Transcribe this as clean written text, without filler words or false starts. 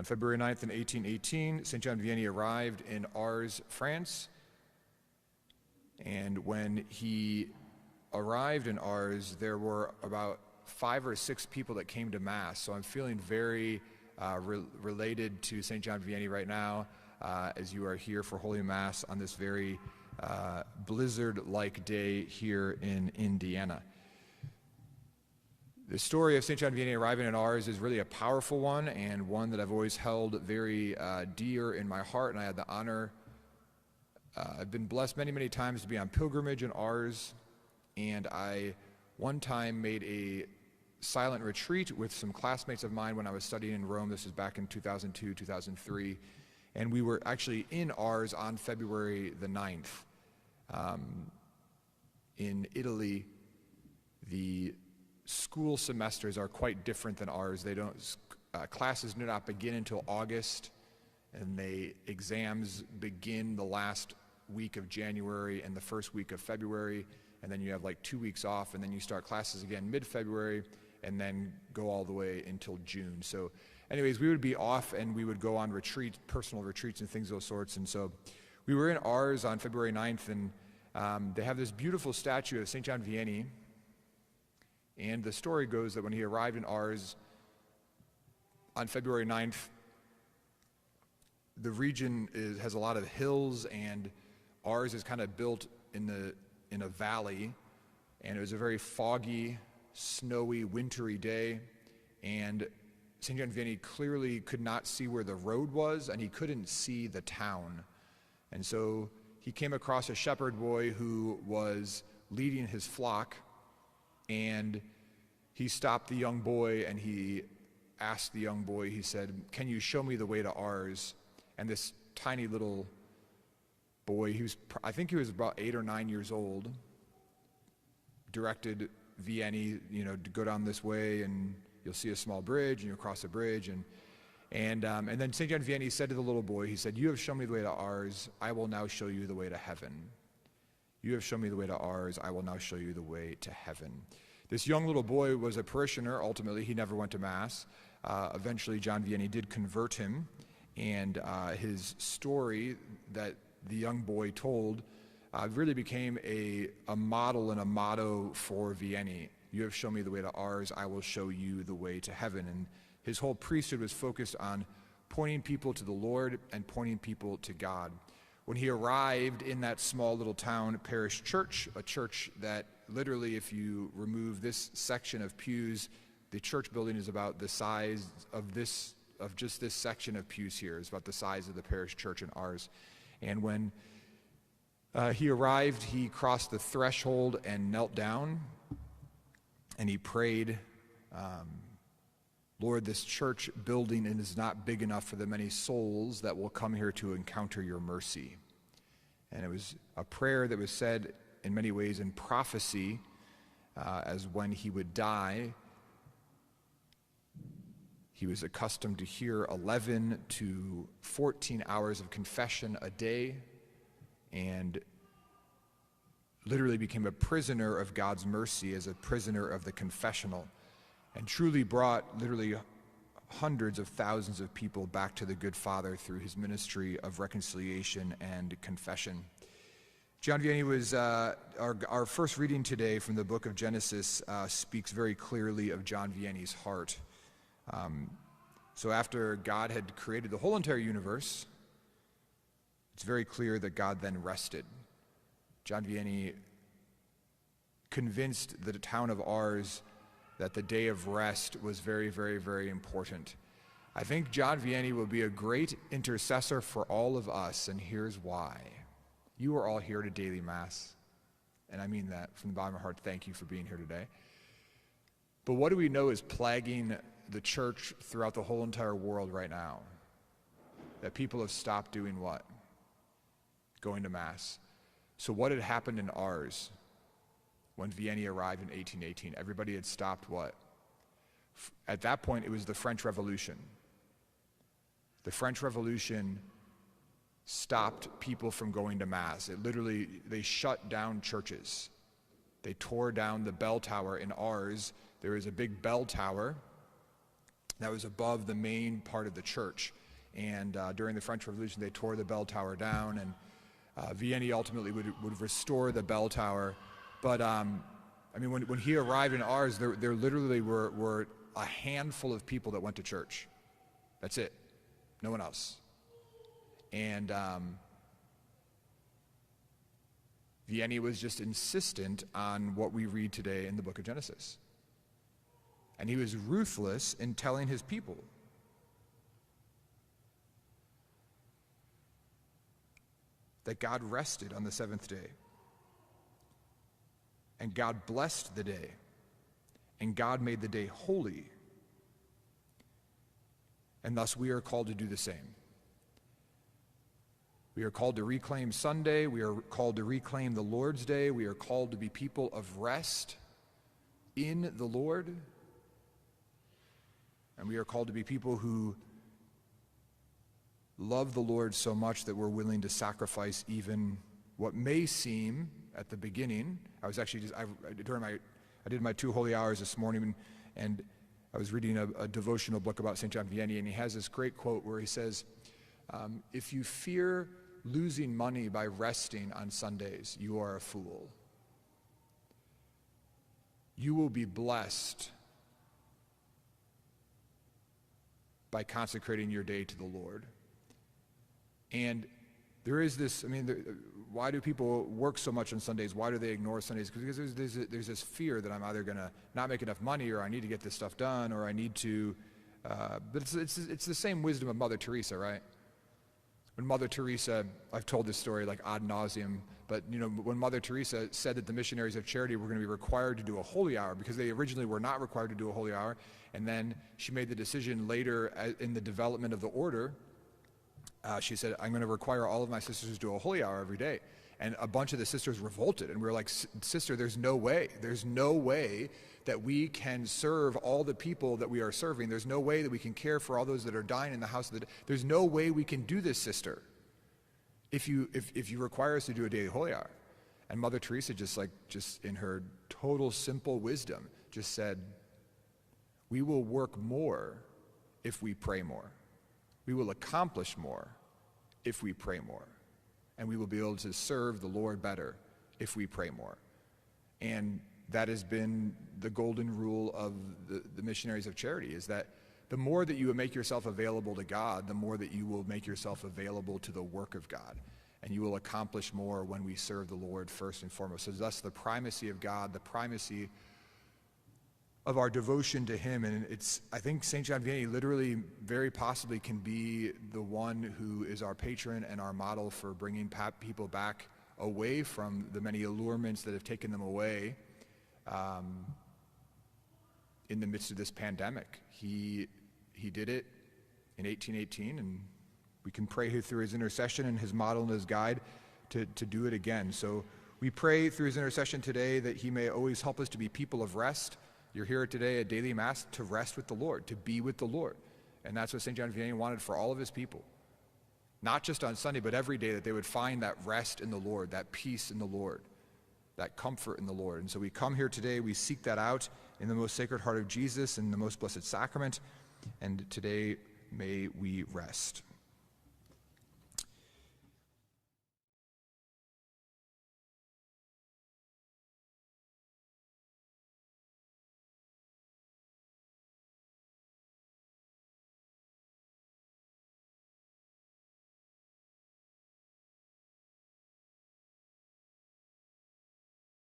On February 9th in 1818, St. John Vianney arrived in Ars, France. And when he arrived in Ars, there were about 5 or 6 people that came to Mass. So I'm feeling very related to St. John Vianney right now as you are here for Holy Mass on this very blizzard-like day here in Indiana. The story of St. John Vianney arriving in Ars is really a powerful one, and one that I've always held very dear in my heart, and I had the honor, I've been blessed many, many times to be on pilgrimage in Ars, and I one time made a silent retreat with some classmates of mine when I was studying in Rome. This is back in 2002, 2003, and we were actually in Ars on February the 9th. In Italy, the school semesters are quite different than ours. They don't, classes do not begin until August, and exams begin the last week of January and the first week of February, and then you have like 2 weeks off, and then you start classes again mid-February, and then go all the way until June. So anyways, we would be off, and we would go on retreats, personal retreats and things of those sorts, and so we were in Ars on February 9th, and they have this beautiful statue of St. John Vianney. And the story goes that when he arrived in Ars on February 9th, the region has a lot of hills, and Ars is kind of built in a valley, and it was a very foggy, snowy, wintry day, and St. John Vianney clearly could not see where the road was, and he couldn't see the town. And so he came across a shepherd boy who was leading his flock, and he stopped the young boy, and he asked the young boy, he said, "Can you show me the way to Ars?" And this tiny little boy, I think he was about 8 or 9 years old, directed Vianney, to go down this way, and you'll see a small bridge, and you'll cross a bridge, and then St. John Vianney said to the little boy, he said, "You have shown me the way to Ars, I will now show you the way to heaven. You have shown me the way to Ars, I will now show you the way to heaven." This young little boy was a parishioner. Ultimately, he never went to Mass. Eventually, John Vianney did convert him, and his story that the young boy told really became a model and a motto for Vianney. You have shown me the way to Ars, I will show you the way to heaven. And his whole priesthood was focused on pointing people to the Lord and pointing people to God. When he arrived in that small little town parish church, a church that literally, if you remove this section of pews, the church building is about the size of just this section of pews here. It's about the size of the parish church in Ars. And when he arrived, he crossed the threshold and knelt down, and he prayed, "Lord, this church building is not big enough for the many souls that will come here to encounter your mercy." And it was a prayer that was said in many ways in prophecy, as when he would die, he was accustomed to hear 11 to 14 hours of confession a day, and literally became a prisoner of God's mercy as a prisoner of the confessional, and truly brought literally hundreds of thousands of people back to the good Father through his ministry of reconciliation and confession. John Vianney was, our first reading today from the book of Genesis speaks very clearly of John Vianney's heart. So after God had created the whole entire universe, it's very clear that God then rested. John Vianney convinced the town of Ars that the day of rest was very, very, very important. I think John Vianney will be a great intercessor for all of us, and here's why. You are all here to daily Mass, and I mean that from the bottom of my heart. Thank you for being here today. But what do we know is plaguing the church throughout the whole entire world right now? That people have stopped doing what? Going to Mass. So what had happened in Ars when Vianney arrived in 1818? Everybody had stopped what? At that point, it was the French Revolution. The French Revolution stopped people from going to Mass. They shut down churches. They tore down the bell tower in Ars. There is a big bell tower that was above the main part of the church. And during the French Revolution, they tore the bell tower down, and Vianney ultimately would restore the bell tower. But when he arrived in Ars, there literally were a handful of people that went to church. That's it. No one else. And Vianney was just insistent on what we read today in the book of Genesis. And he was ruthless in telling his people. That God rested on the seventh day. And God blessed the day. And God made the day holy. And thus we are called to do the same. We are called to reclaim Sunday. We are called to reclaim the Lord's Day. We are called to be people of rest in the Lord. And we are called to be people who love the Lord so much that we're willing to sacrifice even what may seem at the beginning. I was actually I did my 2 holy hours this morning, and I was reading a devotional book about St. John Vianney, and he has this great quote where he says, if you fear losing money by resting on Sundays, you are a fool. You will be blessed by consecrating your day to the Lord. And there is this, why do people work so much on Sundays? Why do they ignore Sundays? Because there's this fear that I'm either going to not make enough money, or I need to get this stuff done, or I need to, but it's the same wisdom of Mother Teresa, right? When Mother Teresa, I've told this story like ad nauseum, but when Mother Teresa said that the missionaries of charity were going to be required to do a holy hour, because they originally were not required to do a holy hour, and then she made the decision later in the development of the order, she said, I'm going to require all of my sisters to do a holy hour every day. And a bunch of the sisters revolted, and we were like, sister, there's no way that we can serve all the people that we are serving. There's no way that we can care for all those that are dying in the house of the dead. There's no way we can do this, sister, if you require us to do a daily holy hour. And Mother Teresa just in her total simple wisdom just said, we will work more if we pray more. We will accomplish more if we pray more. And we will be able to serve the Lord better if we pray more. And that has been the golden rule of the missionaries of charity, is that the more that you make yourself available to God, the more that you will make yourself available to the work of God. And you will accomplish more when we serve the Lord first and foremost. So thus the primacy of God, the primacy of our devotion to him. And I think St. John Vianney literally very possibly can be the one who is our patron and our model for bringing people back away from the many allurements that have taken them away in the midst of this pandemic. He did it in 1818, and we can pray through his intercession and his model and his guide to do it again. So we pray through his intercession today that he may always help us to be people of rest. You're here today at daily Mass to rest with the Lord, to be with the Lord. And that's what St. John Vianney wanted for all of his people. Not just on Sunday, but every day, that they would find that rest in the Lord, that peace in the Lord, that comfort in the Lord. And so we come here today, we seek that out in the most Sacred Heart of Jesus and the most Blessed Sacrament. And today, may we rest.